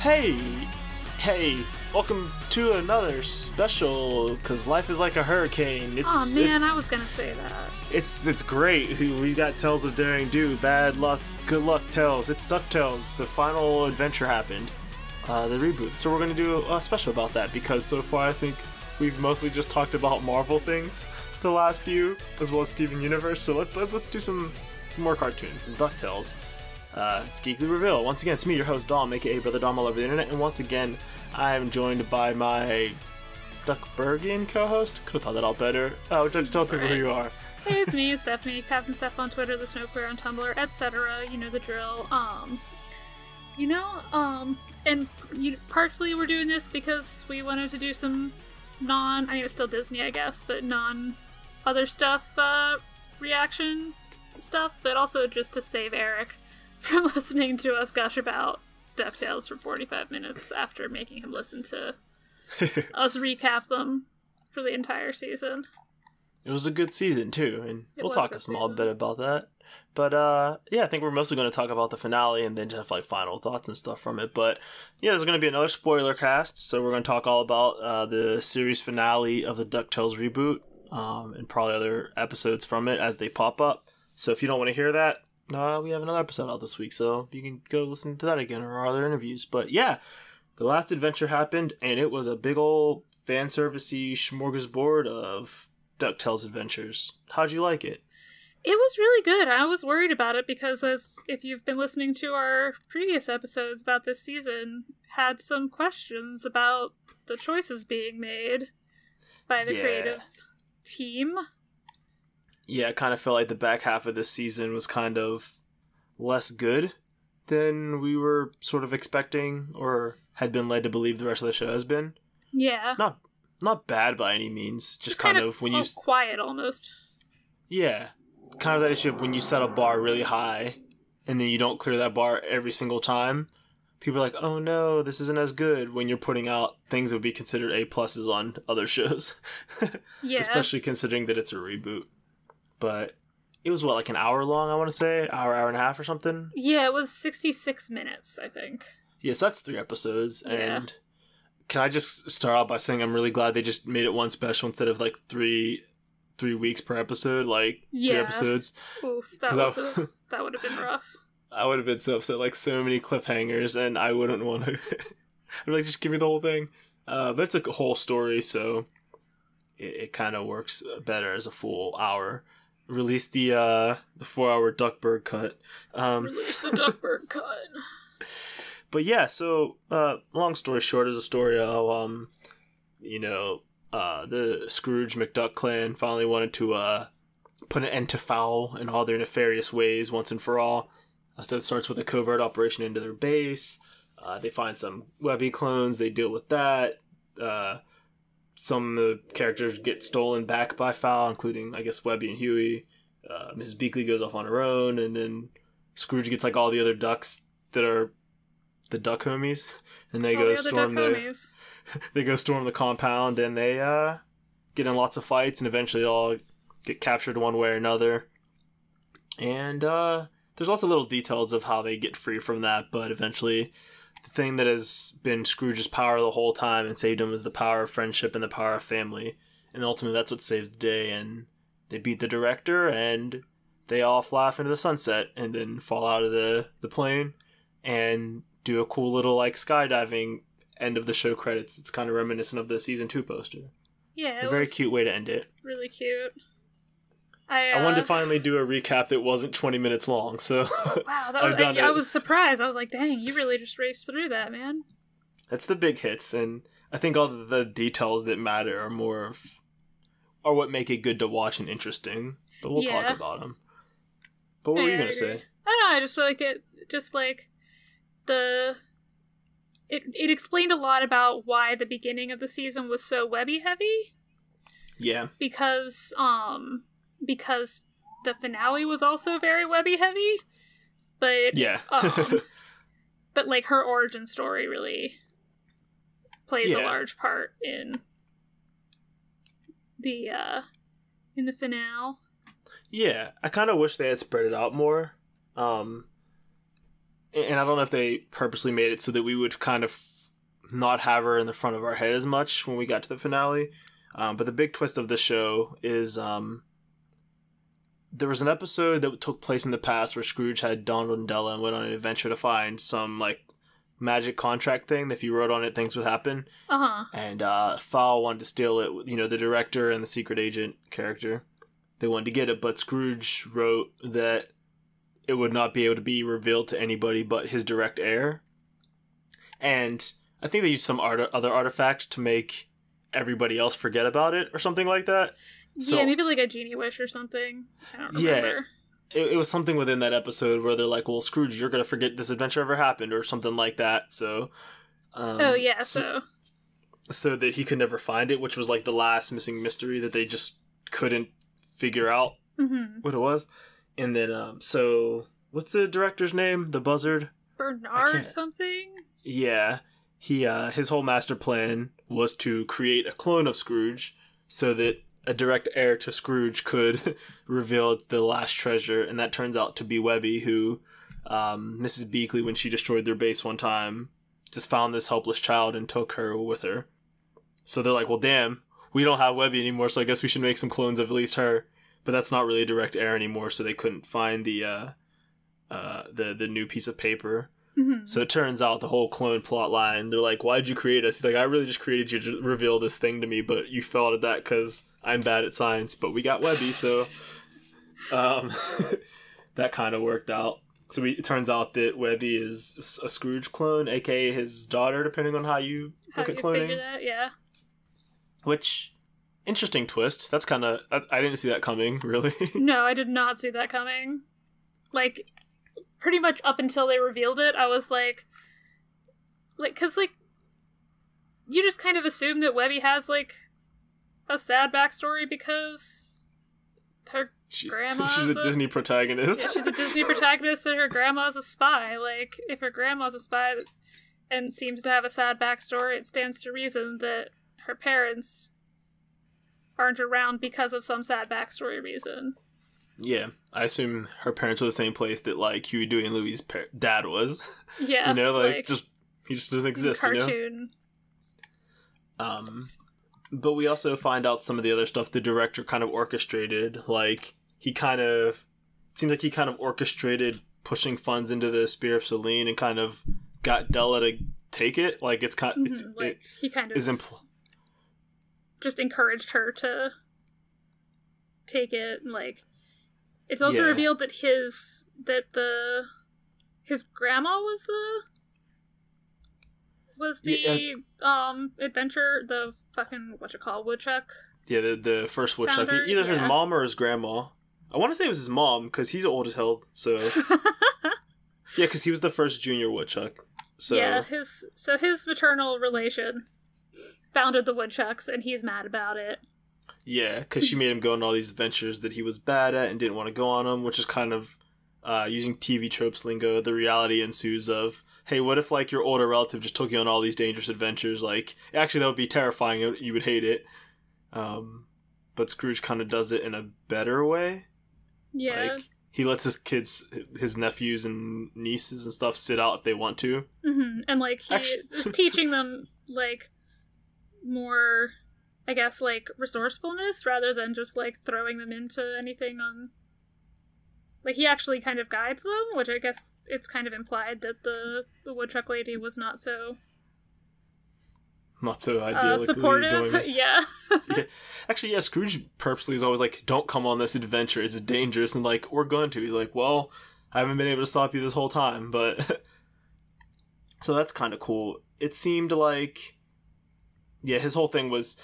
Hey, welcome to another special, because life is like a hurricane. I was gonna say that. It's great. We got Tales of Daring Do, Bad Luck, Good Luck Tales. It's DuckTales. The final adventure happened. The reboot. So we're gonna do a special about that, because so far I think we've mostly just talked about Marvel things for the last few, as well as Steven Universe. So let's do some more cartoons, some DuckTales. It's Geekly Reveal. Once again, it's me, your host, Dom, aka Brother Dom all over the internet, and once again, I am joined by my Duckburgian co-host. Could have thought that out better. Oh, just tell people who you are. Hey, it's me, Stephanie, Captain Steph on Twitter, the Snow Queer on Tumblr, etc. You know the drill. And partly we're doing this because we wanted to do some it's still Disney, I guess, but non-other stuff, reaction stuff, but also just to save Eric from listening to us gush about DuckTales for 45 minutes after making him listen to us recap them for the entire season. It was a good season, too, and we'll talk a small bit about that. But, I think we're mostly going to talk about the finale and then just have, final thoughts and stuff from it. But, there's going to be another spoiler cast, so we're going to talk all about the series finale of the DuckTales reboot, and probably other episodes from it as they pop up. So if you don't want to hear that, we have another episode out this week, so you can go listen to that again or our other interviews. But the last adventure happened, and it was a big old fan servicey smorgasbord of DuckTales adventures. How'd you like it? It was really good. I was worried about it because, if you've been listening to our previous episodes about this season, had some questions about the choices being made by the creative team. Yeah, I kind of felt like the back half of this season was kind of less good than we were sort of expecting or had been led to believe the rest of the show has been. Yeah. Not bad by any means. Just kind of when you... quiet, almost. Yeah. Kind of that issue of when you set a bar really high and then you don't clear that bar every single time. People are like, oh no, this isn't as good when you're putting out things that would be considered A-pluses on other shows. Yeah. Especially considering that it's a reboot. But it was, like an hour long, I want to say? Hour and a half or something? Yeah, it was 66 minutes, I think. Yeah, so that's 3 episodes. Yeah. And can I just start out by saying I'm really glad they just made it one special instead of, 3 weeks per episode, 3 episodes. Oof, that would have been rough. I would have been so upset, so many cliffhangers, and I wouldn't want to... I'd be like, just give me the whole thing. But it's a whole story, so it kind of works better as a full hour. Release the 4-hour Duckburg cut. Release the Duckburg cut. But so long story short is a story of the Scrooge McDuck clan finally wanted to put an end to foul in all their nefarious ways once and for all. So it starts with a covert operation into their base. They find some Webby clones. They deal with that. Some of the characters get stolen back by foul, including, I guess, Webby and Huey. Mrs. Beakley goes off on her own, and then Scrooge gets, all the other ducks that are the duck homies, and they go storm the compound, and they get in lots of fights, and eventually all get captured one way or another. And there's lots of little details of how they get free from that, but eventually the thing that has been Scrooge's power the whole time and saved him is the power of friendship and the power of family. And ultimately that's what saves the day, and they beat the director, and they all fly off into the sunset and then fall out of the plane and do a cool little skydiving end of the show credits. It's kind of reminiscent of the season 2 poster. Yeah, a very cute way to end it. Really cute. I wanted to finally do a recap that wasn't 20 minutes long, so wow, I was surprised. I was like, dang, you really just raced through that, man. That's the big hits, and I think all the details that matter are what make it good to watch and interesting. But we'll talk about them. But what were you going to say? I don't know, I just like it, it explained a lot about why the beginning of the season was so Webby heavy. Yeah. Because the finale was also very Webby heavy, but but her origin story really plays a large part in the finale. Yeah, I kind of wish they had spread it out more. and I don't know if they purposely made it so that we would kind of not have her in the front of our head as much when we got to the finale. But the big twist of the show is there was an episode that took place in the past where Scrooge had Donald and Della and went on an adventure to find some, like, magic contract thing that if you wrote on it, things would happen. And Fowl wanted to steal it. You know, the director and the secret agent character, they wanted to get it, but Scrooge wrote that it would not be able to be revealed to anybody but his direct heir. And I think they used some other artifact to make everybody else forget about it or something like that. So, yeah, maybe like a genie wish or something. I don't remember. Yeah, it was something within that episode where they're like, well, Scrooge, you're going to forget this adventure ever happened or something like that. So, so that he could never find it, which was like the last missing mystery that they just couldn't figure out what it was. And then, so what's the director's name? The buzzard? Bernard something? Yeah. His whole master plan was to create a clone of Scrooge so that a direct heir to Scrooge could reveal the last treasure, and that turns out to be Webby, who Mrs. Beakley, when she destroyed their base one time, just found this helpless child and took her with her. So they're like, well, damn, we don't have Webby anymore, so I guess we should make some clones of at least her. But that's not really a direct heir anymore, so they couldn't find the new piece of paper. So it turns out the whole clone plot line, they're like, why'd you create us? He's like, I really just created you to reveal this thing to me, but you failed at that because I'm bad at science, but we got Webby, so that kind of worked out. So it turns out that Webby is a Scrooge clone, aka his daughter, depending on how you look at cloning. Figure that, yeah. Which, interesting twist. That's kind of, I didn't see that coming, really. No, I did not see that coming. Like, pretty much up until they revealed it, I was like, cause, like, you just kind of assume that Webby has, like, a sad backstory because her grandma's she's a Disney protagonist. Yeah, she's a Disney protagonist and her grandma's a spy. Like, if her grandma's a spy and seems to have a sad backstory, it stands to reason that her parents aren't around because of some sad backstory reason. Yeah, I assume her parents were the same place that, like, Huey, Dewey, and Louie's dad was. Yeah. You know, like he just doesn't exist, cartoon. You know? But we also find out some of the other stuff the director kind of orchestrated. Like, it seems like he kind of orchestrated pushing funds into the Spear of Selene and kind of got Della to take it. Like, it's kind of, he kind of just encouraged her to take it. And, like, it's also revealed that his grandma was the adventure, the fucking woodchuck. Yeah, the first woodchuck. Either his mom or his grandma. I want to say it was his mom because he's old as hell. So yeah, because he was the first junior woodchuck. So yeah, his maternal relation founded the woodchucks, and he's mad about it. Yeah, because she made him go on all these adventures that he was bad at and didn't want to go on them, which is kind of using TV tropes lingo. The reality ensues of, hey, what if, like, your older relative just took you on all these dangerous adventures? Like, actually, that would be terrifying. You would hate it. But Scrooge kind of does it in a better way. Yeah. Like, he lets his kids, his nephews and nieces and stuff sit out if they want to. Mm-hmm. And, like, he is teaching them, like, more, I guess, like, resourcefulness rather than just, like, throwing them into anything on... Like, he actually kind of guides them, which I guess it's kind of implied that the woodchuck lady was not so ideally supportive. Yeah. Actually, yeah, Scrooge purposely is always like, don't come on this adventure, it's dangerous, and like, we're going to. He's like, well, I haven't been able to stop you this whole time, but... So that's kind of cool. It seemed like... Yeah, his whole thing was...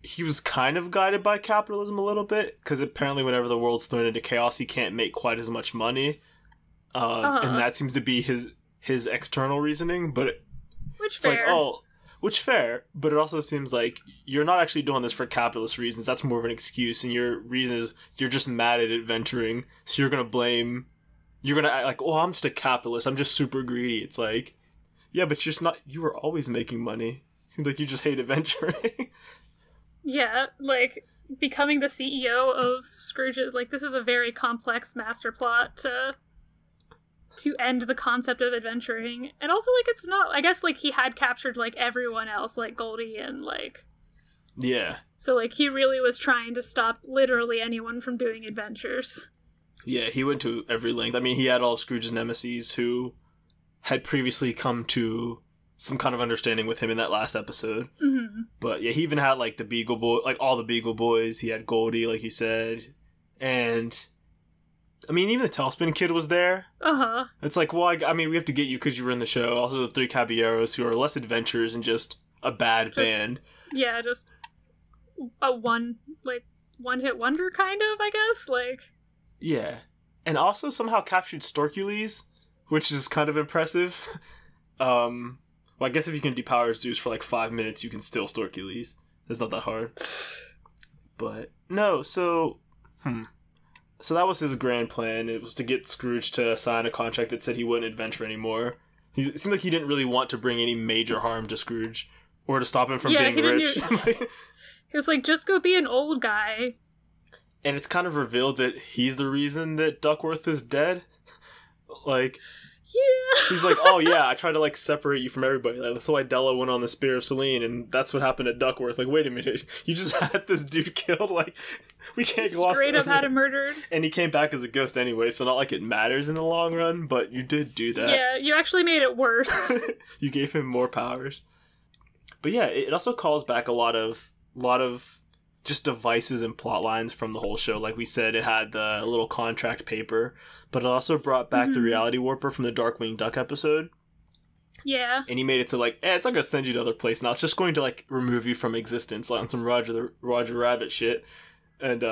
He was kind of guided by capitalism a little bit, because apparently whenever the world's thrown into chaos, he can't make quite as much money. And that seems to be his external reasoning, but Which fair, but it also seems like you're not actually doing this for capitalist reasons. That's more of an excuse, and your reason is you're just mad at adventuring, so you're gonna act like, oh, I'm just a capitalist, I'm just super greedy. It's like, yeah, but you were always making money. Seems like you just hate adventuring. Yeah, like, becoming the CEO of Scrooge, like, this is a very complex master plot to to end the concept of adventuring. And also, like, it's not, I guess, like, he had captured, like, everyone else, like Goldie and, like... Yeah. So, like, he really was trying to stop literally anyone from doing adventures. Yeah, he went to every length. I mean, he had all of Scrooge's nemesis who had previously come to some kind of understanding with him in that last episode. Mm-hmm. But yeah, he even had, like, the Beagle Boy, like, all the Beagle Boys. He had Goldie, like you said. And... I mean, even the Tailspin Kid was there. Uh-huh. It's like, well, I mean, we have to get you because you were in the show. Also, the Three Caballeros, who are less adventurous and just a bad band. Yeah, just a one-hit wonder, kind of, I guess? Like... Yeah. And also somehow captured Storkules, which is kind of impressive. Well, I guess if you can depower Zeus for, like, 5 minutes, you can still Storkules. It's not that hard. But, no, so... So that was his grand plan. It was to get Scrooge to sign a contract that said he wouldn't adventure anymore. It seemed like he didn't really want to bring any major harm to Scrooge, or to stop him from being rich. He was like, just go be an old guy. And it's kind of revealed that he's the reason that Duckworth is dead. Like... Yeah. He's like, oh yeah, I tried to, like, separate you from everybody. Like, that's why Della went on the Spear of Selene, and that's what happened at Duckworth. Like, wait a minute, you just had this dude killed? Like, we can't gloss straight up had him murdered. And he came back as a ghost anyway, so not like it matters in the long run, but you did do that. Yeah, you actually made it worse. You gave him more powers. But yeah, it also calls back a lot of just devices and plot lines from the whole show. Like we said, it had the little contract paper, but it also brought back the reality warper from the Darkwing Duck episode. Yeah. And he made it so, like, it's not going to send you to other place now. It's just going to, like, remove you from existence, like on some Roger Rabbit shit. And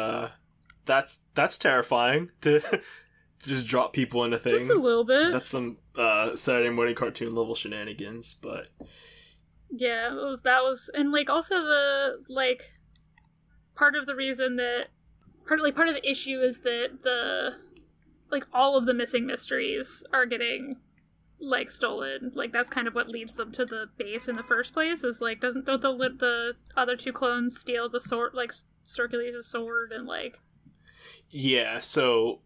that's terrifying to just drop people into things. Just a little bit. That's some Saturday morning cartoon level shenanigans, but... Yeah, that was... And, like, also the, like... Part of the reason that... Part of the issue is that like, all of the missing mysteries are getting, like, stolen. Like, that's kind of what leads them to the base in the first place, is, like, don't the other two clones steal the sword, like, Storkules' sword, and, like... Yeah, so,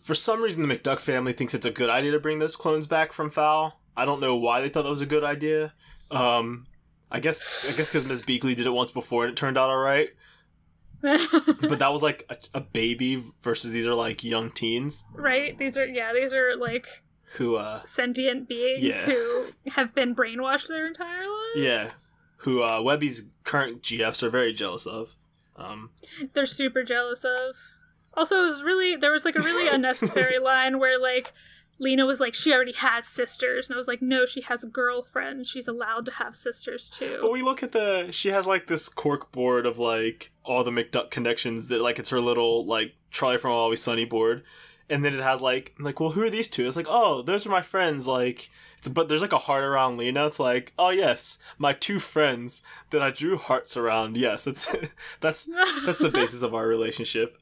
for some reason the McDuck family thinks it's a good idea to bring those clones back from Fowl. I don't know why they thought that was a good idea. I guess because Ms. Beakley did it once before and it turned out alright. But that was like a baby versus these are like young teens, right? These are like who sentient beings who have been brainwashed their entire lives. Yeah, who Webby's current GFs are very jealous of. They're super jealous of. Also, there was like a really unnecessary line where like Lena was like, she already has sisters. And I was like, no, she has a girlfriend. She's allowed to have sisters, too. But we look at she has, like, this cork board of, like, all the McDuck connections that, like, it's her little, like, Charlie from Always Sunny board. And then it has, like, well, who are these two? It's like, oh, those are my friends, like... But there's, like, a heart around Lena. It's like, oh, yes, my two friends that I drew hearts around. Yes, that's the basis of our relationship.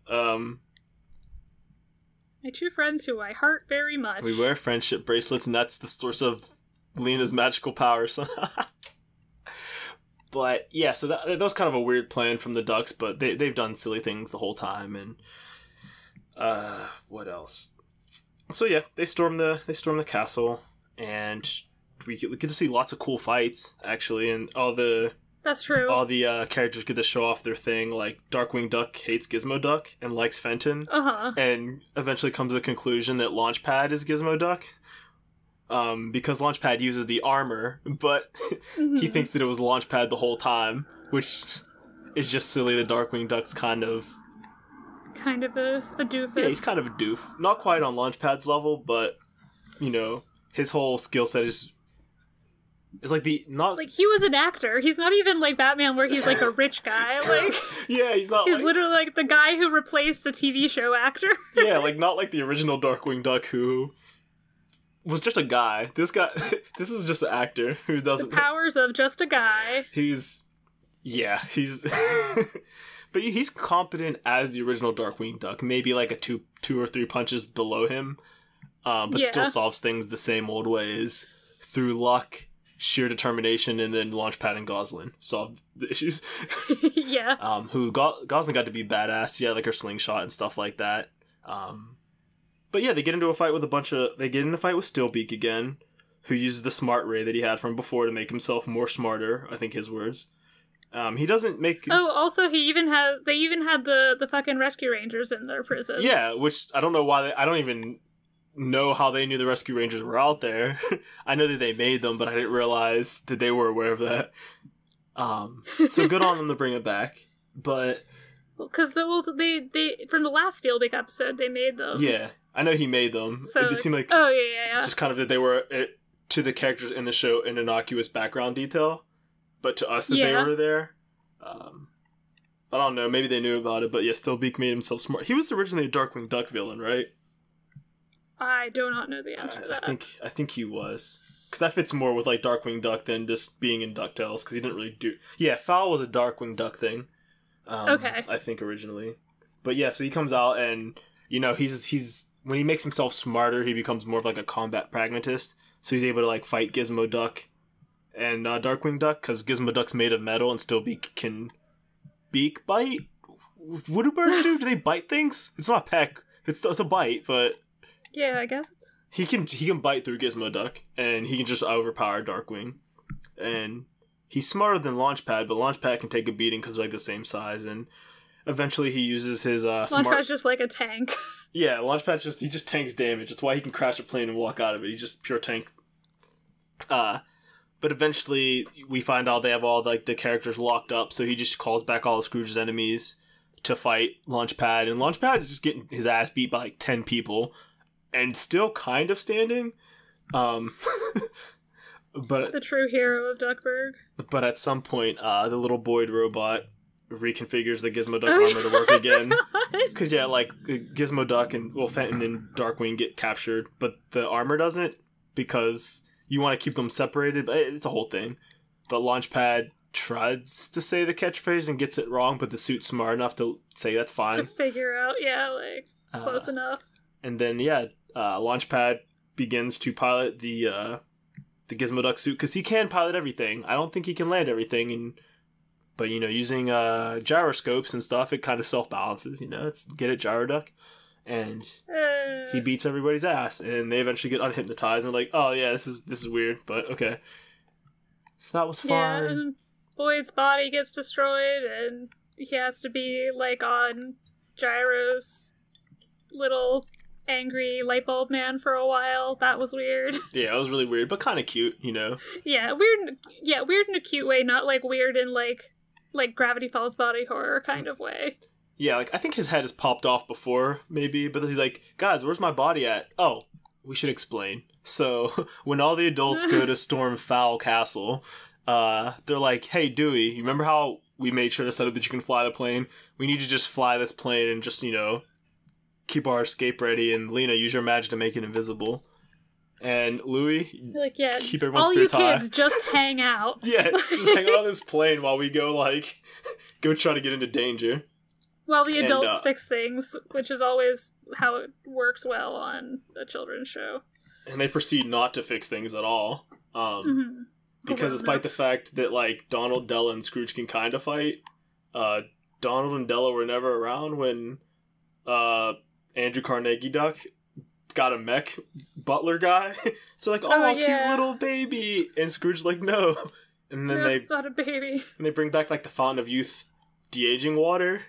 My two friends who I heart very much. We wear friendship bracelets, and that's the source of Lena's magical powers. But, yeah, so that was kind of a weird plan from the Ducks, but they've done silly things the whole time, and... what else? So, yeah, they storm the castle, and we get to see lots of cool fights, actually, and That's true. All the characters get to show off their thing, like Darkwing Duck hates Gizmo Duck and likes Fenton. Uh-huh. And eventually comes to the conclusion that Launchpad is Gizmo Duck. Because Launchpad uses the armor, but he thinks that it was Launchpad the whole time, which is just silly that Darkwing Duck's kind of a doofus. Yeah, he's kind of a doof. Not quite on Launchpad's level, but, you know, his whole skill set is like he was an actor. He's not even like Batman where he's like a rich guy. Like yeah, he's literally like the guy who replaced the TV show actor. Yeah, like not like the original Darkwing Duck who was just a guy. This is just an actor who doesn't the powers of just a guy. He's but he's competent as the original Darkwing Duck. Maybe like a two or three punches below him, but still solves things the same old ways through luck, sheer determination, and then Launchpad and Goslin solved the issues. Yeah. Goslin got to be badass, like her slingshot and stuff like that. But But yeah, they get into a fight with Steelbeak again, who uses the smart ray that he had from before to make himself more smarter, I think his words. He doesn't make... Oh, also, they even had the fucking Rescue Rangers in their prison. Yeah, which I don't know why I don't even know how they knew the Rescue Rangers were out there. I know that they made them, but I didn't realize that they were aware of that. So good on them to bring it back. But... Because they from the last Steelbeak episode, they made them. Yeah, I know he made them. So, it seemed like... Oh, yeah. Just kind of that they were, to the characters in the show, an innocuous background detail. But to us that they were there. I don't know, maybe they knew about it, but yeah, Steelbeak made himself smart. He was originally a Darkwing Duck villain, right? I do not know the answer to that. I think he was. Because that fits more with like Darkwing Duck than just being in DuckTales, because he didn't really do... Yeah, Fowl was a Darkwing Duck thing. Okay. I think originally. But yeah, so he comes out and, you know, he's when he makes himself smarter, he becomes more of like a combat pragmatist. So he's able to like fight Gizmo Duck and Darkwing Duck, because Gizmo Duck's made of metal and Steelbeak can bite. What do birds do? Do they bite things? It's not a peck. It's a bite, but yeah, I guess he can bite through Gizmo Duck, and he can just overpower Darkwing. And he's smarter than Launchpad, but Launchpad can take a beating because they're like the same size. And eventually, he uses his Launchpad's just like a tank. Yeah, Launchpad just tanks damage. That's why he can crash a plane and walk out of it. He's just pure tank. But eventually, we find out they have all like the characters locked up, so he just calls back all of Scrooge's enemies to fight Launchpad, and Launchpad is just getting his ass beat by like 10 people, and still kind of standing. But the true hero of Duckburg. But at some point, the little Boyd robot reconfigures the Gizmo Duck armor to work again. Because yeah, like Gizmo Duck and Fenton and Darkwing get captured, but the armor doesn't, because you want to keep them separated, but it's a whole thing. But Launchpad tries to say the catchphrase and gets it wrong, but the suit's smart enough to say that's fine. To figure out, yeah, like, close enough. And then, Launchpad begins to pilot the Gizmo Duck suit, because he can pilot everything. I don't think he can land everything, but, you know, using gyroscopes and stuff, it kind of self-balances, you know? It's get it, Gyro Duck. And he beats everybody's ass, and they eventually get unhypnotized, and they're like, oh yeah, this is weird, but okay. So that was fun. Yeah, and Boyd's body gets destroyed, and he has to be, like, on Gyro's little angry light bulb man for a while. That was weird. Yeah, it was really weird, but kind of cute, you know? Yeah, weird in a cute way, not, like, weird in, like Gravity Falls body horror kind of way. Yeah, like, I think his head has popped off before, maybe, but he's like, guys, where's my body at? Oh, we should explain. So, when all the adults go to storm Fowl Castle, they're like, hey, Dewey, you remember how we made sure to set up that you can fly the plane? We need to just fly this plane and just, you know, keep our escape ready, and Lena, use your magic to make it invisible. And Louie, like, yeah, keep everyone's all you spirits high. kids just hang out. Yeah, just hang out on this plane while we go, like, go try to get into danger. While the adults fix things, which is always how it works well on a children's show. And they proceed not to fix things at all. Because despite the fact that, like, Donald, Della, and Scrooge can kind of fight, Donald and Della were never around when Andrew Carnegie Duck got a mech butler guy. So like, oh, yeah, cute little baby. And Scrooge's like, no. And then it's not a baby. And they bring back, like, the Fountain of Youth de-aging water.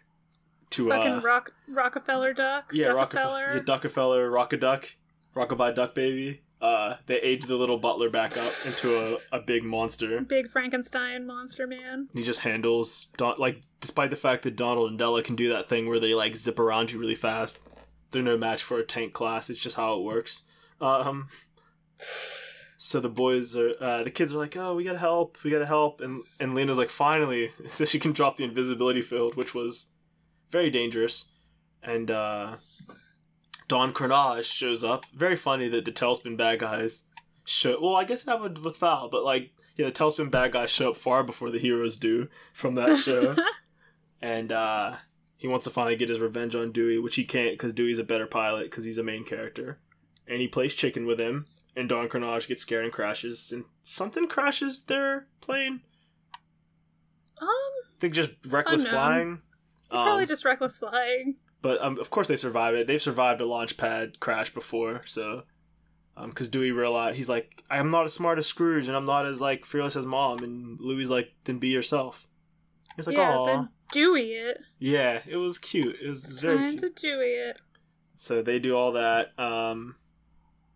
To, fucking Rockefeller Duck. Yeah, Duckefeller. Rockefeller, Rock-a-Duck, Rockabye Duck Baby. They age the little butler back up into a big monster. Big Frankenstein monster man. He just handles, like, despite the fact that Donald and Della can do that thing where they, like, zip around you really fast, they're no match for a tank class. It's just how it works. So the boys are, the kids are like, oh, we gotta help. And Lena's like, finally, so she can drop the invisibility field, which was very dangerous. And Don Crenage shows up. Very funny that the Tailspin bad guys show... Well, I guess it happened with Fowl, but, like, yeah, the Tailspin bad guys show up far before the heroes do from that show. And he wants to finally get his revenge on Dewey, which he can't because Dewey's a better pilot because he's a main character. And he plays chicken with him, and Don Crenage gets scared and crashes, and something crashes their plane. I think just reckless flying. Probably just reckless flying. But of course they survive it. They've survived a launch pad crash before, so because Dewey realized, he's like, I'm not as smart as Scrooge, and I'm not as like fearless as Mom, and Louie's like, then be yourself. He's like, yeah, aw. then Dewey it. Yeah, it was cute. It was very Time cute. to Dewey it. So they do all that,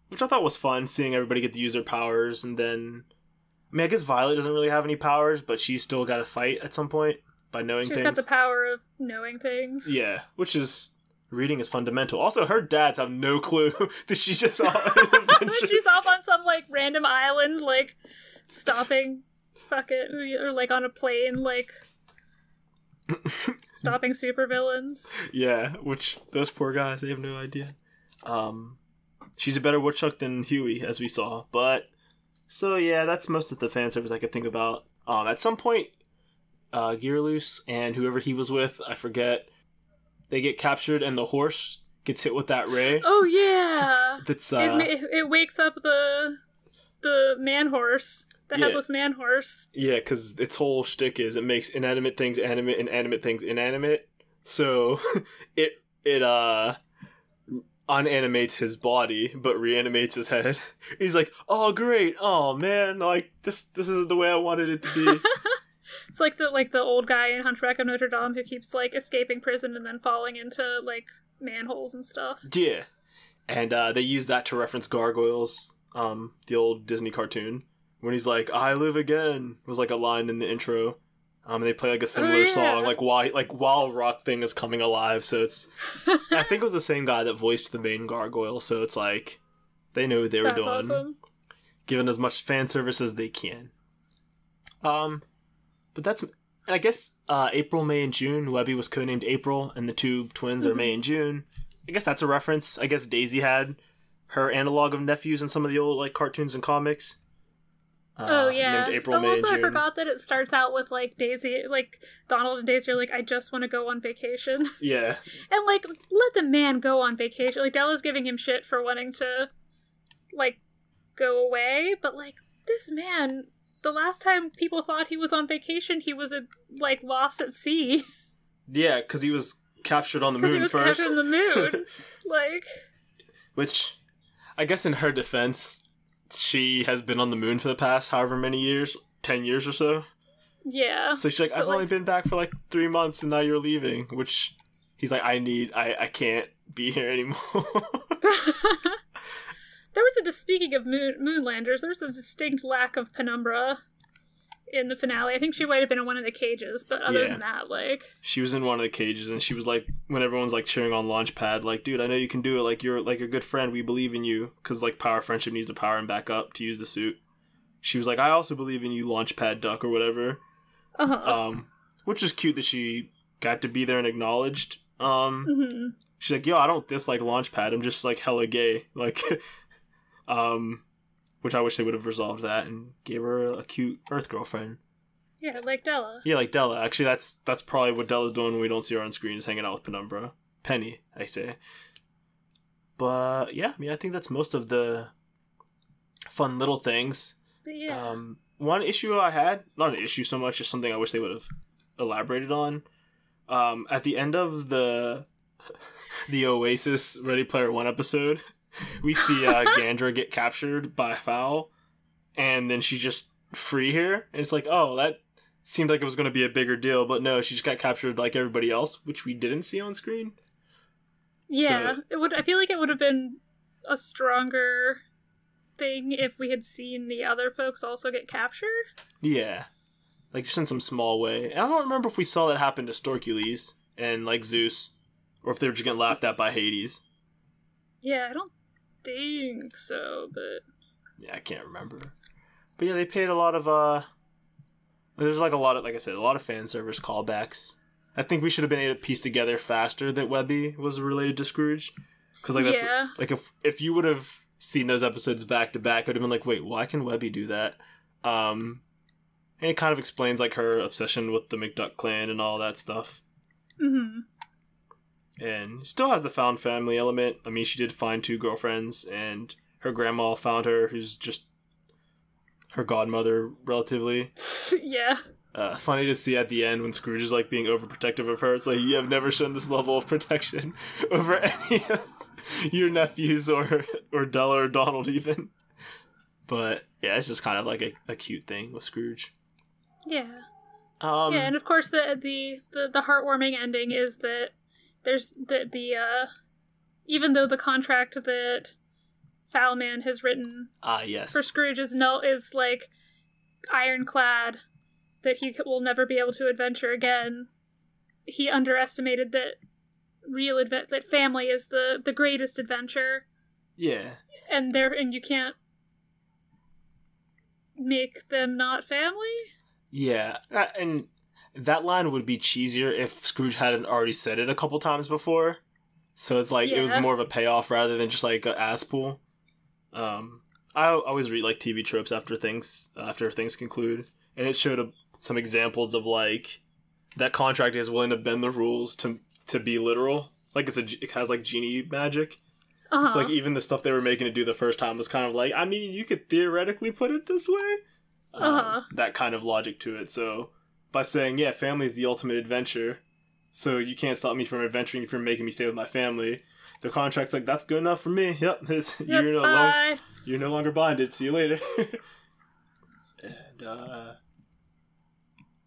which I thought was fun, seeing everybody get to use their powers, and then, I mean, I guess Violet doesn't really have any powers, but she's still got to fight at some point by knowing things. She's got the power of knowing things. Yeah, which is, reading is fundamental. Also, her dads have no clue that she's just off She's off on some, like, random island, like, stopping, or, like, on a plane, like, stopping supervillains. Yeah, which, those poor guys, they have no idea. She's a better woodchuck than Huey, as we saw, but, so yeah, that's most of the fan service I could think about. At some point, Gearloose and whoever he was with, I forget, they get captured and the horse gets hit with that ray. Oh yeah! That's it wakes up the man horse, the headless man horse. Yeah, because its whole shtick is it makes inanimate things animate and animate things inanimate. So it unanimates his body but reanimates his head. He's like, oh great, oh man, like this is the way I wanted it to be. It's like the old guy in Hunchback of Notre Dame who keeps like escaping prison and then falling into like manholes and stuff. Yeah, and they use that to reference Gargoyles, the old Disney cartoon, when he's like, "I live again," was like a line in the intro. And they play like a similar song, like while Rock Thing is coming alive. So it's, I think it was the same guy that voiced the main Gargoyle. So it's like they know what they were doing, awesome. Giving as much fan service as they can. But that's, I guess, April, May, and June. Webby was codenamed April, and the two twins are May and June. I guess that's a reference. I guess Daisy had her analog of nephews in some of the old like cartoons and comics. Oh yeah. Named April, May, also, and June. I forgot that it starts out with like Daisy, like Donald and Daisy are like, I just want to go on vacation. Yeah. And like, let the man go on vacation. Like Della's giving him shit for wanting to like go away, but like this man. The last time people thought he was on vacation, he was like lost at sea. Yeah, because he was captured on the moon first. Captured on the moon, like. Which, I guess, in her defense, she has been on the moon for the past however many years, 10 years or so. Yeah. So she's like, I've only been back for like 3 months, and now you're leaving. Which he's like, I can't be here anymore. There was speaking of moonlanders, there was a distinct lack of Penumbra in the finale. I think she might have been in one of the cages, but other than that, like... She was in one of the cages, and she was like, when everyone's like cheering on Launchpad, like, dude, I know you can do it, like, you're like a good friend, we believe in you, because like Power Friendship needs to power him back up to use the suit. She was like, I also believe in you, Launchpad Duck, or whatever. Which is cute that she got to be there and acknowledged. She's like, yo, I don't dislike Launchpad, I'm just like hella gay, like... which I wish they would have resolved that and gave her a cute Earth girlfriend. Yeah, like Della. Yeah, like Della. Actually, that's probably what Della's doing when we don't see her on screen, is hanging out with Penumbra. Penny, I say. But, yeah, I mean, I think that's most of the fun little things. But yeah. One issue I had, not an issue so much, just something I wish they would have elaborated on. At the end of the Oasis Ready Player One episode... We see Gandra get captured by Fowl, and then she's just free here. And it's like, oh, that seemed like it was going to be a bigger deal, but no, she just got captured like everybody else, which we didn't see on screen. Yeah, I feel like it would have been a stronger thing if we had seen the other folks also get captured. Yeah, like just in some small way. And I don't remember if we saw that happen to Storkules and like Zeus, or if they were just getting laughed at by Hades. Yeah, I don't think so, but... Yeah, I can't remember. But yeah, they paid a lot of, there's like a lot of, like I said, a lot of fan service callbacks. I think we should have been able to piece together faster that Webby was related to Scrooge. Because like that's, like if you would have seen those episodes back to back, I would have been like, wait, why can Webby do that? And it kind of explains like her obsession with the McDuck clan and all that stuff. And still has the found family element. I mean, she did find 2 girlfriends, and her grandma found her, who's just her godmother, relatively. Yeah. Funny to see at the end when Scrooge is like being overprotective of her. It's like, you have never shown this level of protection over any of your nephews or Della or Donald even. But yeah, it's just kind of like a cute thing with Scrooge. Yeah. Yeah, and of course the heartwarming ending is that there's the even though the contract that Foul Man has written yes. for Scrooge is like ironclad, that he will never be able to adventure again. He underestimated that that family is the greatest adventure. Yeah. And you can't make them not family? Yeah, and that line would be cheesier if Scrooge hadn't already said it a couple times before. So it's like, it was more of a payoff rather than just like an ass pull. I always read like TV tropes after things conclude, and it showed some examples of like that contract is willing to bend the rules to be literal. Like it has like genie magic. Uh-huh. So like even the stuff they were making it do the first time was kind of like, I mean, you could theoretically put it this way. That kind of logic to it. So by saying, yeah, family is the ultimate adventure, so you can't stop me from adventuring if you're making me stay with my family. The contract's like, that's good enough for me. Yep, you're no longer bonded. See you later.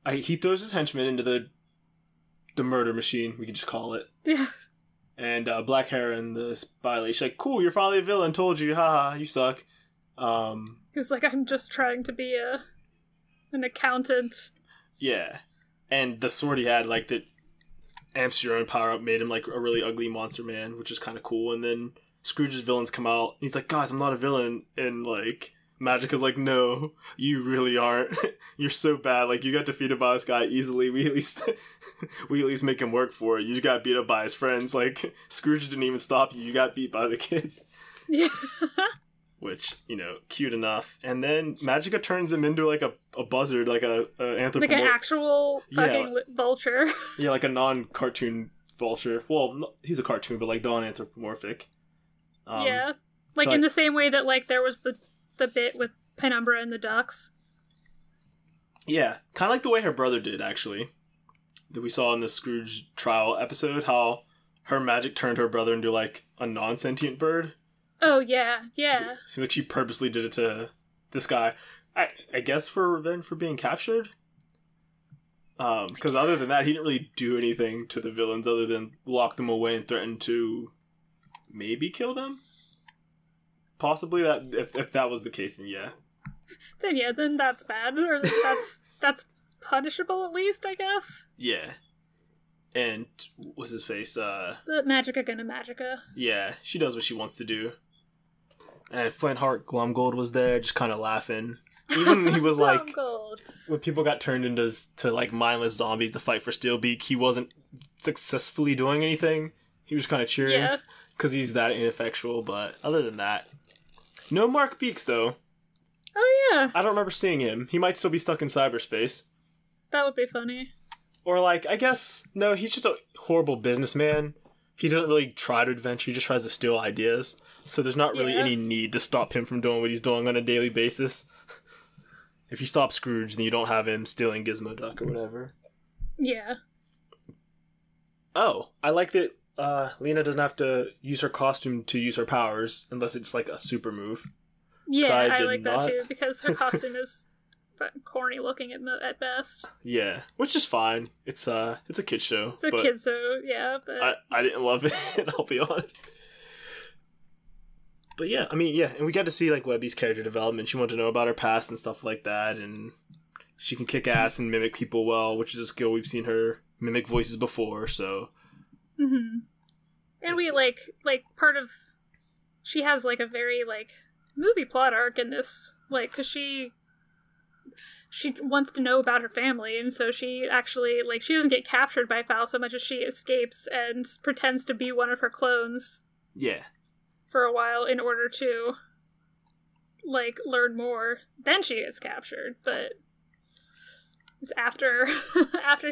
And he throws his henchman into the murder machine, we could just call it. Yeah. And Black Heron, the spy lady, she's like, cool, you're finally a villain, told you, haha, you suck. He was like, I'm just trying to be an accountant. Yeah. And the sword he had, like, that amps your own power up, made him, like, a really ugly monster man, which is kind of cool. And then Scrooge's villains come out, and he's like, guys, I'm not a villain. And, like, Magica's like, no, you really aren't. You're so bad. Like, you got defeated by this guy easily. We at least make him work for it. You just got beat up by his friends. Like, Scrooge didn't even stop you. You got beat by the kids. Yeah. Which, cute enough. And then Magica turns him into, like, a buzzard, like a anthropomorphic. Like an actual fucking vulture. Yeah, like a non-cartoon vulture. Well, he's a cartoon, but, like, non-anthropomorphic. Yeah. Like, in the same way that, like, there was the bit with Penumbra and the ducks. Yeah, kind of like the way her brother did, actually. That we saw in the Scrooge trial episode, how her magic turned her brother into, like, a non-sentient bird. Oh, yeah, yeah. Seems like she purposely did it to this guy. I guess for revenge for being captured? Because other than that, he didn't really do anything to the villains other than lock them away and threaten to maybe kill them? Possibly, that if that was the case, then yeah. Then that's bad. Or that's punishable, at least, I guess. Yeah. And what's his face? The Magica gonna Magica. Yeah, she does what she wants to do. And Flintheart Glumgold was there, just kind of laughing. Even he was like, when people got turned into like mindless zombies to fight for Steelbeak, he wasn't successfully doing anything. He was kind of cheering because he's that ineffectual. But other than that, no Mark Beeks though. Oh yeah, I don't remember seeing him. He might still be stuck in cyberspace. That would be funny. Or like, I guess no, he's just a horrible businessman. He doesn't really try to adventure. He just tries to steal ideas. So there's not really any need to stop him from doing what he's doing on a daily basis. If you stop Scrooge, then you don't have him stealing Gizmo Duck or whatever. Yeah. Oh, I like that Lena doesn't have to use her costume to use her powers, unless it's like a super move. Yeah, I like that too, because her costume is corny looking at best. Yeah, which is fine. It's a kid show. It's a kid show, yeah. But I didn't love it. I'll be honest. But yeah, I mean, yeah, and we got to see like Webby's character development. She wanted to know about her past and stuff like that, and she can kick ass and mimic people well, which is a skill we've seen her mimic voices before. So, and we like part of she has like a very like movie plot arc in this, like, because she wants to know about her family, and so she actually, like, she doesn't get captured by Foul so much as she escapes and pretends to be one of her clones. Yeah. For a while in order to, like, learn more. Then she gets captured, but it's after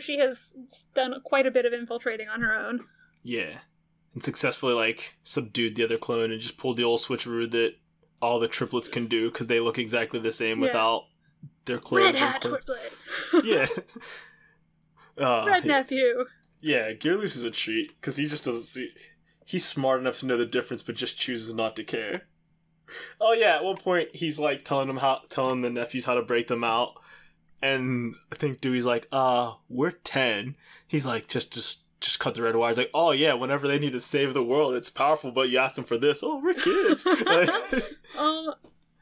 she has done quite a bit of infiltrating on her own. Yeah. And successfully, like, subdued the other clone and just pulled the old switcheroo that all the triplets can do, because they look exactly the same without their clothes. Red hat, Twitblade. Yeah. Red nephew. Yeah, Gearloose is a treat, because he just doesn't see... He's smart enough to know the difference, but just chooses not to care. Oh yeah, at one point, he's like telling the nephews how to break them out, and I think Dewey's like, we're 10. He's like, just cut the red wires. Like, oh yeah, whenever they need to save the world, it's powerful, but you asked them for this. Oh, we're kids.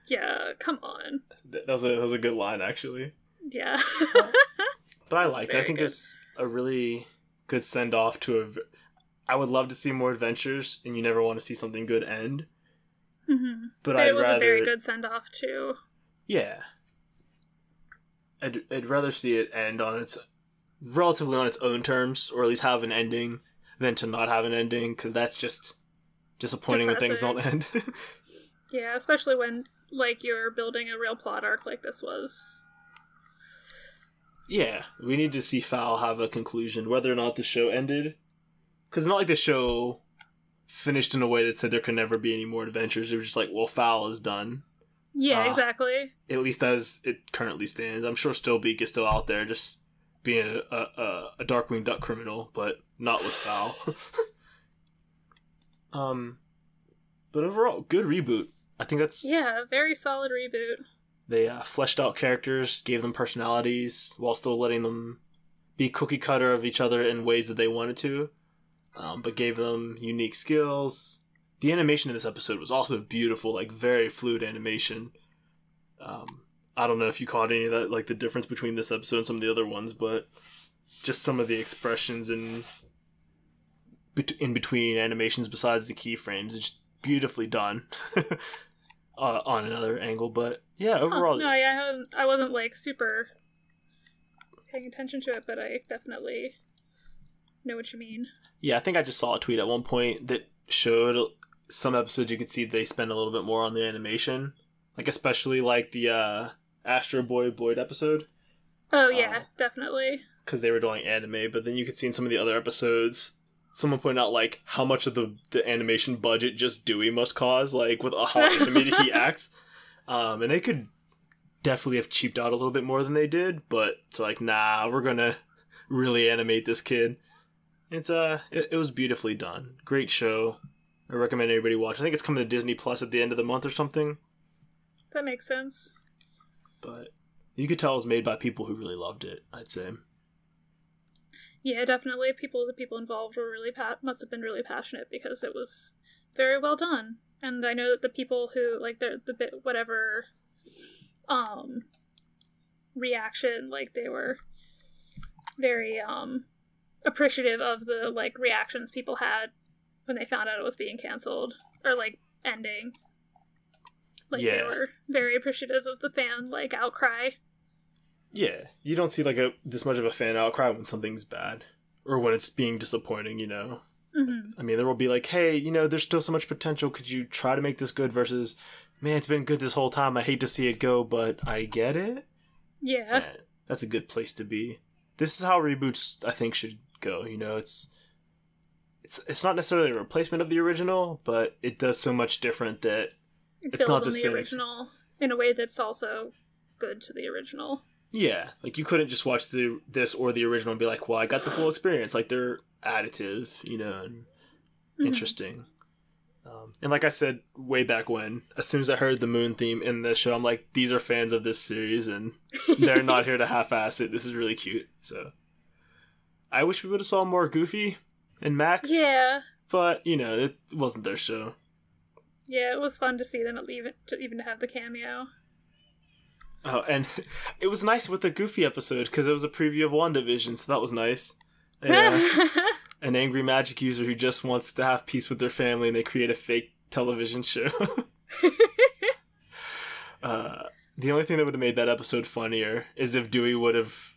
Yeah, come on. That was a good line, actually. Yeah. But I liked it. I think good. there's a really good send-off to I would love to see more adventures, and you never want to see something good end. Mm-hmm. But it was a very good send-off, too. Yeah. I'd rather see it end relatively on its own terms, or at least have an ending, than to not have an ending, because that's just disappointing when things don't end. Yeah, especially when, like, you're building a real plot arc like this was. Yeah, we need to see Fowl have a conclusion, whether or not the show ended. Because it's not like the show finished in a way that said there could never be any more adventures. It was just like, well, Fowl is done. Yeah, exactly. At least as it currently stands. I'm sure Stillbeak is still out there, just being a Darkwing Duck criminal, but not with Fowl. But overall, good reboot. I think that's... Yeah, very solid reboot. They fleshed out characters, gave them personalities, while still letting them be cookie cutter of each other in ways that they wanted to, but gave them unique skills. The animation in this episode was also beautiful, like very fluid animation. I don't know if you caught any of that, like the difference between this episode and some of the other ones, but just some of the expressions in between animations besides the keyframes, it's just beautifully done. On another angle, but yeah, overall... No, yeah, I wasn't, like, super paying attention to it, but I definitely know what you mean. Yeah, I think I just saw a tweet at one point that showed some episodes you could see they spend a little bit more on the animation. Like, especially, like, the Astro Boy Boyd episode. Oh, yeah, definitely. Because they were doing anime, but then you could see in some of the other episodes... Someone pointed out, like, how much of the animation budget just Dewey must cause, like, with how animated he acts. And they could definitely have cheaped out a little bit more than they did, but it's like, nah, we're gonna really animate this kid. It was beautifully done. Great show. I recommend everybody watch. I think it's coming to Disney Plus at the end of the month or something. That makes sense. But you could tell it was made by people who really loved it, I'd say. Yeah, definitely. The people involved were really must have been really passionate because it was very well done. And I know that the people who like the bit whatever reaction, like they were very appreciative of the like reactions people had when they found out it was being canceled or like ending. Like they were very appreciative of the fan like outcry. Yeah, you don't see like this much of a fan outcry when something's bad or when it's being disappointing, you know. Mm-hmm. I mean, there will be like, hey, you know, there's still so much potential. Could you try to make this good? Versus, man, it's been good this whole time. I hate to see it go, but I get it. Yeah, Man, that's a good place to be. This is how reboots, I think, should go. You know, it's not necessarily a replacement of the original, but it does so much different that it's not the same. Original in a way that's also good to the original. Yeah, like you couldn't just watch this or the original and be like, well, I got the full experience. Like they're additive, you know, and interesting. And like I said way back when, as soon as I heard the Moon theme in the show, I'm like, these are fans of this series and they're not here to half-ass it. This is really cute. So I wish we would have saw more Goofy and Max. Yeah. But, you know, it wasn't their show. Yeah, it was fun to see them even have the cameo. Oh, and it was nice with the Goofy episode because it was a preview of WandaVision, so that was nice. An angry magic user who just wants to have peace with their family and they create a fake television show. The only thing that would have made that episode funnier is if Dewey would have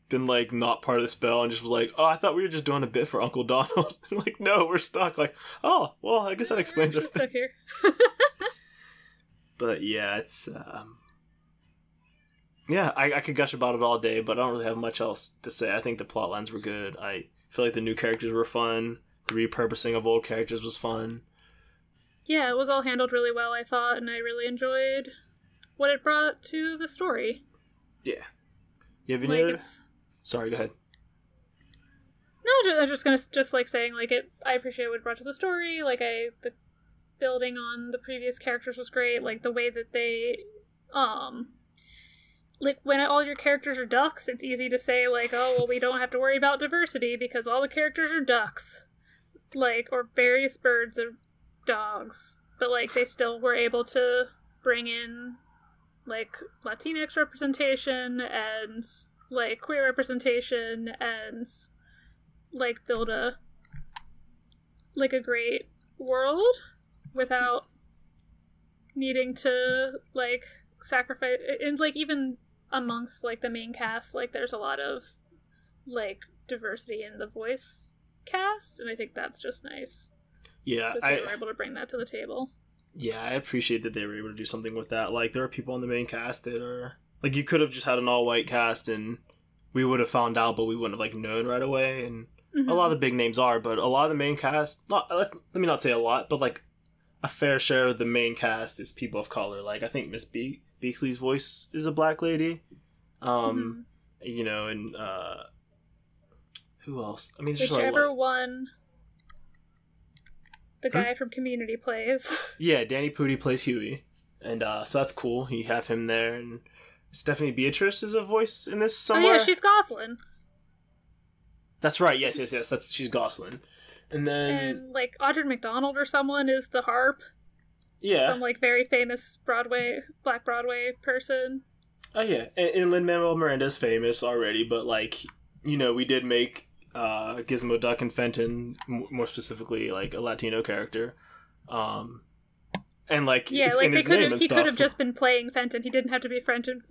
been like not part of the spell and just was like, oh, I thought we were just doing a bit for Uncle Donald. Like, no, we're stuck. Like, oh, well, I guess that explains it. Stuck here. But yeah, it's yeah, I could gush about it all day, but I don't really have much else to say. I think the plot lines were good. I feel like the new characters were fun. The repurposing of old characters was fun. Yeah, it was all handled really well, I thought, and I really enjoyed what it brought to the story. Yeah. You have any like, other? Sorry, go ahead. No, I'm just gonna like saying like it. I appreciate what it brought to the story. Like the building on the previous characters was great. Like the way that they, like when all your characters are ducks, it's easy to say like, oh well, we don't have to worry about diversity because all the characters are ducks, like or various birds or dogs. But like they still were able to bring in like Latinx representation and like queer representation and like build a great world without needing to like sacrifice. And like even amongst like the main cast, like there's a lot of like diversity in the voice cast, and I think that's just nice. Yeah, that they were able to bring that to the table. Yeah, I appreciate that they were able to do something with that. Like there are people on the main cast that are like, you could have just had an all-white cast and we would have found out, but we wouldn't have like known right away. And a lot of the big names are, but a lot of the main cast, let me not say a lot, but like a fair share of the main cast is people of color. Like I think Miss Beakley's voice is a black lady. You know, and who else? I mean, whichever one the guy from Community plays. Yeah, Danny Pudi plays Huey, and so that's cool. You have him there, and Stephanie Beatrice is a voice in this somewhere. Oh yeah, she's Goslin. That's right. Yes. She's Goslin, and then like Audrey McDonald or someone is the harp. Yeah, some like very famous Black Broadway person. Oh yeah, and Lin-Manuel Miranda's famous already, but like, you know, we did make Gizmo Duck and Fenton, more specifically, like a Latino character, and like yeah, it's like in his name and he stuff. could have just been playing Fenton. He didn't have to be Fenton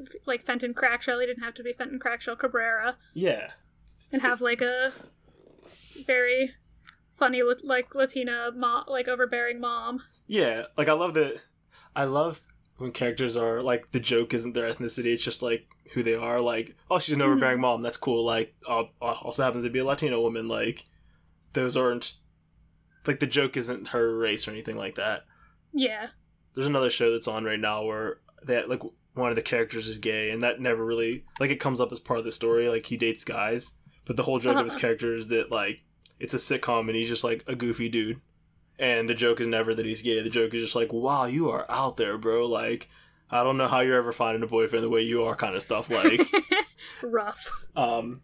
Crackshell. He didn't have to be Fenton Crackshell Cabrera. Yeah, and have like a very funny like Latina mom, like overbearing mom. Yeah, like I love when characters are like, the joke isn't their ethnicity, it's just like who they are. Like, oh, she's an overbearing mom, that's cool. Like, also happens to be a Latino woman. Like, those aren't, like, the joke isn't her race or anything like that. Yeah. There's another show that's on right now where that like one of the characters is gay, and that never really, like, it comes up as part of the story. Like, he dates guys, but the whole joke of his character is that like it's a sitcom and he's just like a goofy dude. And the joke is never that he's gay. The joke is just like, wow, you are out there, bro. Like, I don't know how you're ever finding a boyfriend the way you are, kind of stuff. Like, rough. And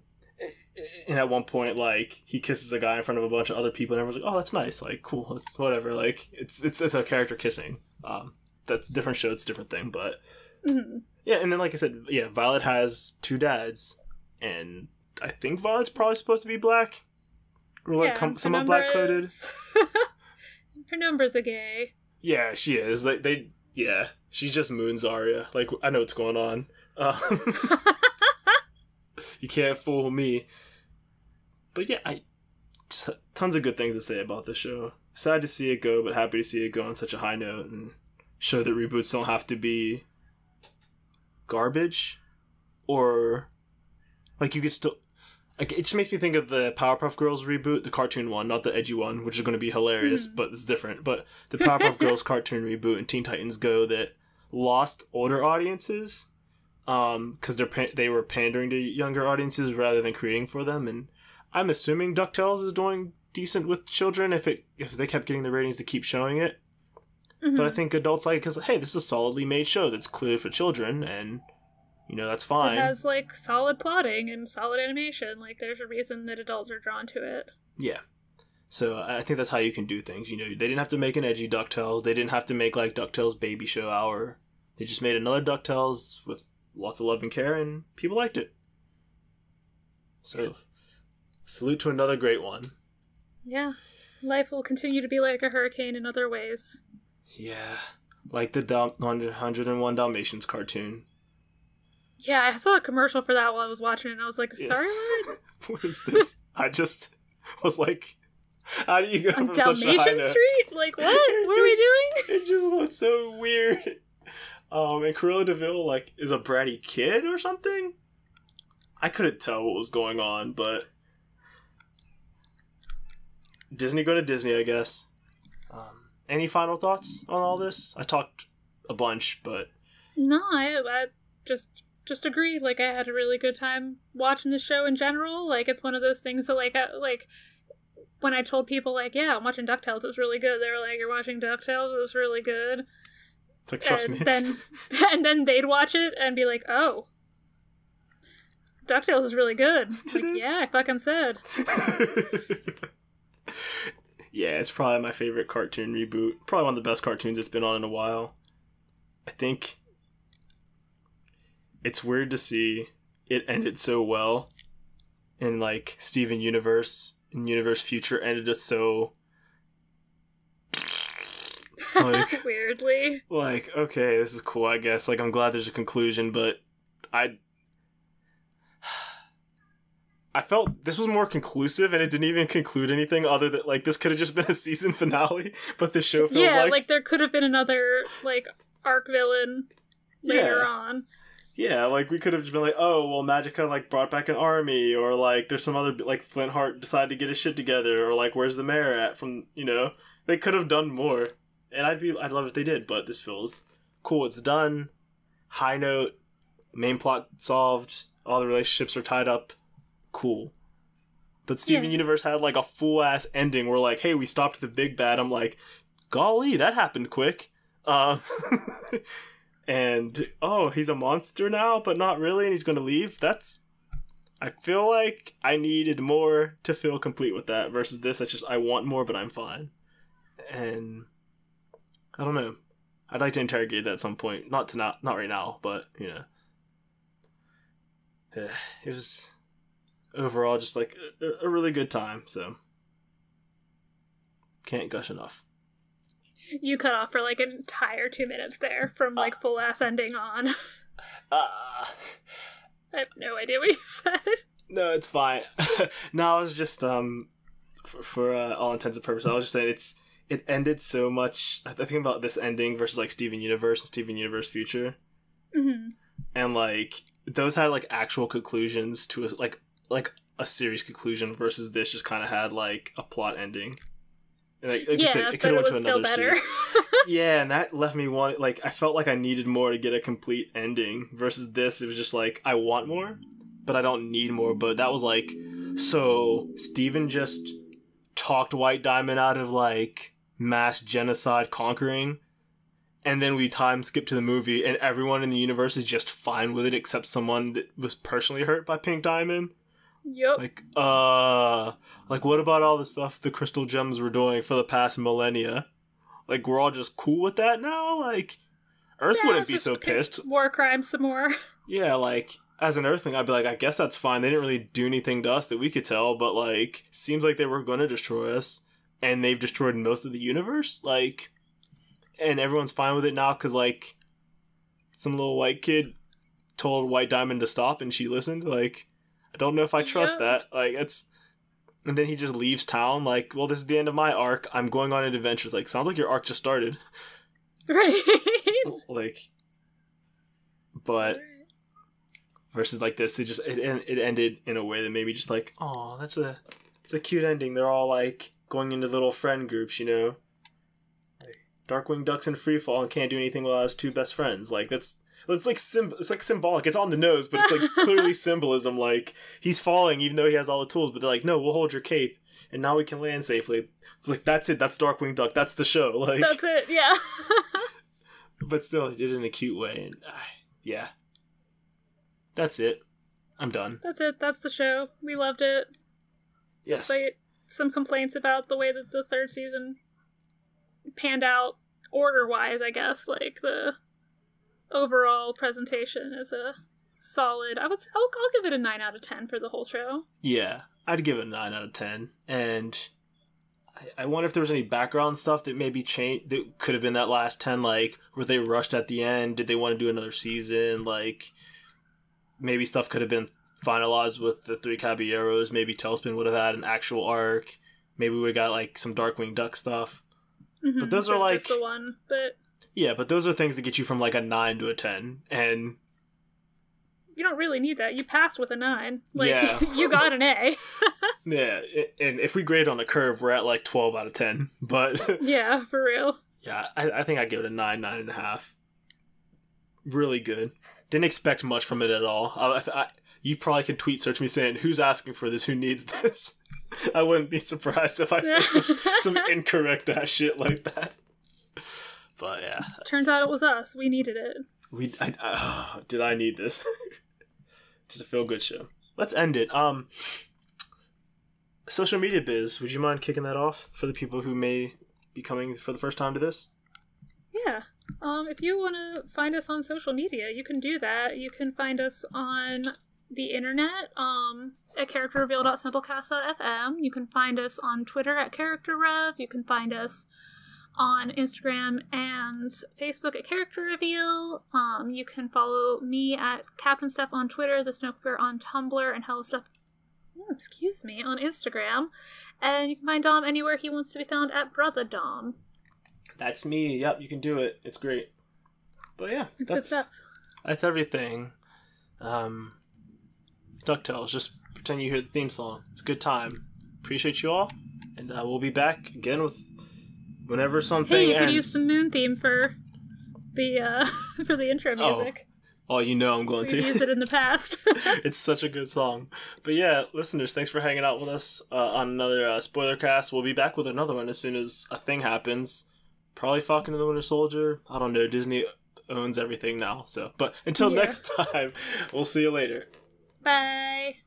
at one point, like, he kisses a guy in front of a bunch of other people, and everyone's like, oh, that's nice. Like, cool. It's whatever. Like, it's a character kissing. That's a different show. It's a different thing. But, yeah. And then, like I said, yeah, Violet has 2 dads. And I think Violet's probably supposed to be black. Or, like, somewhat black-coded. Her number's a gay. Yeah, she is. Yeah, she's just Moon Zarya. Like, I know what's going on. You can't fool me. But yeah, tons of good things to say about this show. Sad to see it go, but happy to see it go on such a high note and show that reboots don't have to be garbage, or like you could still. Like, it just makes me think of the Powerpuff Girls reboot, the cartoon one, not the edgy one, which is going to be hilarious, but it's different. But the Powerpuff Girls cartoon reboot and Teen Titans Go that lost older audiences because they were pandering to younger audiences rather than creating for them. And I'm assuming DuckTales is doing decent with children if they kept getting the ratings to keep showing it. But I think adults like it because, hey, this is a solidly made show that's clearly for children, and you know, that's fine. It has, like, solid plotting and solid animation. Like, there's a reason that adults are drawn to it. Yeah. So, I think that's how you can do things. You know, they didn't have to make an edgy DuckTales. They didn't have to make, like, DuckTales Baby Show Hour. They just made another DuckTales with lots of love and care, and people liked it. So, salute to another great one. Yeah. Life will continue to be like a hurricane in other ways. Yeah. Like the 101 Dalmatians cartoon. Yeah, I saw a commercial for that while I was watching it, and I was like, sorry, what? What is this? I just was like, how do you go from Dalmatian such a high note? Street? Like, what? What are we doing? It just looks so weird. And Cruella de Vil, like, is a bratty kid or something? I couldn't tell what was going on, but Disney go to Disney, I guess. Any final thoughts on all this? I talked a bunch, but... No, I just just agree. Like, I had a really good time watching the show in general. Like, it's one of those things that, like, when I told people, like, yeah, I'm watching DuckTales, it's really good, they were like, you're watching DuckTales? It was really good. It's like, trust me. And then they'd watch it and be like, oh, DuckTales is really good. Like, yeah, I fucking said. Yeah, it's probably my favorite cartoon reboot. Probably one of the best cartoons it's been on in a while. I think it's weird to see it ended so well. And, like, Steven Universe and Universe Future ended it so... like, weirdly. Like, okay, this is cool, I guess. Like, I'm glad there's a conclusion, but I felt this was more conclusive, and it didn't even conclude anything other than, like, this could have just been a season finale, but the show feels like there could have been another, like, arc villain later on. Yeah, like, we could have just been like, oh, well, Magica, like, brought back an army, or, like, there's some other, like, Flintheart decided to get his shit together, or, like, where's the mayor at from, you know? They could have done more, and I'd love if they did, but this feels cool. It's done. High note. Main plot solved. All the relationships are tied up. Cool. But Steven Universe had, like, a full-ass ending where, like, hey, we stopped the big bad. I'm like, golly, that happened quick. And, oh, he's a monster now, but not really, and he's gonna leave? I feel like I needed more to feel complete with that, versus this, it's just, I want more, but I'm fine. And, I don't know. I'd like to interrogate that at some point. Not right now, but, you know. It was... overall, just, like, a really good time, so can't gush enough. You cut off for, like, an entire 2 minutes there from, like, full-ass ending on. I have no idea what you said. No, it's fine. No, I was just, for all intents and purposes, I was just saying it ended so much. I think about this ending versus, like, Steven Universe and Steven Universe Future. Mm-hmm. And, like, those had, like, actual conclusions to, like a series conclusion, versus this just kind of had, like, a plot ending. And, like you said, it could have went to another series. Yeah, and that left me wanting, like, I felt like I needed more to get a complete ending, versus this, it was just like, I want more, but I don't need more. But that was like, so Steven just talked White Diamond out of, like, mass genocide conquering, and then we time skip to the movie, and everyone in the universe is just fine with it except someone that was personally hurt by Pink Diamond. Yep. Like, what about all the stuff the Crystal Gems were doing for the past millennia? Like, we're all just cool with that now? Like, Earth wouldn't be so pissed. War crimes some more. Yeah, like, as an Earthling, I'd be like, I guess that's fine. They didn't really do anything to us that we could tell, but, like, seems like they were going to destroy us, and they've destroyed most of the universe? Like, and everyone's fine with it now because, like, some little white kid told White Diamond to stop and she listened? Like, I don't know if I trust that. Like, it's... And then he just leaves town, like, well, this is the end of my arc. I'm going on an adventure. Like, sounds like your arc just started. Right. Like, but... Versus, like, this, it ended in a way that made me just like, oh, it's a cute ending. They're all, like, going into little friend groups, you know? Like, Darkwing Duck's in freefall and can't do anything without his two best friends. Like, it's like symbolic. It's on the nose, but it's like clearly symbolism. Like, he's falling even though he has all the tools, but they're like, no, we'll hold your cape, and now we can land safely. It's like, that's it. That's Darkwing Duck. That's the show. Like, that's it. Yeah. But still, he did it in a cute way, and yeah, that's it. I'm done. That's it. That's the show. We loved it. Yes. Despite some complaints about the way that the third season panned out order-wise, I guess. Like, the overall presentation is a solid... I'll give it a 9 out of 10 for the whole show. Yeah, I'd give it a 9 out of 10. And I wonder if there was any background stuff that maybe changed, that could have been that last 10, like, were they rushed at the end? Did they want to do another season? Like, maybe stuff could have been finalized with the Three Caballeros. Maybe Tailspin would have had an actual arc. Maybe we got, like, some Darkwing Duck stuff. Mm-hmm, but those are, like... just the one, but... Yeah, but those are things that get you from, like, a 9 to a 10, and... You don't really need that. You passed with a 9. Like, yeah. You got an A. Yeah, and if we grade on a curve, we're at, like, 12 out of 10, but... Yeah, for real. Yeah, I think I'd give it a 9, 9.5. Really good. didn't expect much from it at all. You probably could tweet search me saying, who's asking for this? Who needs this? I wouldn't be surprised if I said some incorrect ass shit like that. But yeah. Turns out it was us. We needed it. Did I need this? It's a feel-good show. Let's end it. Social media biz, would you mind kicking that off for the people who may be coming for the first time to this? Yeah. If you want to find us on social media, you can do that. You can find us on the internet at characterreveal.simplecast.fm. You can find us on Twitter at characterrev. You can find us on Instagram and Facebook at Character Reveal. You can follow me at Captain Steph on Twitter, the Snowcooker on Tumblr, and Hello Steph on Instagram. And you can find Dom anywhere he wants to be found at Brother Dom. That's me. Yep, you can do it. It's great. But yeah, it's good stuff. That's everything. DuckTales, just pretend you hear the theme song. It's a good time. Appreciate you all, and we'll be back again with whenever something ends. Hey, you could use some Moon theme for the for the intro music. Oh, you know I'm going to use it in the past. It's such a good song. But yeah, listeners, thanks for hanging out with us on another Spoilercast. We'll be back with another one as soon as a thing happens. Probably Falcon and the Winter Soldier. I don't know. Disney owns everything now. But until next time, we'll see you later. Bye.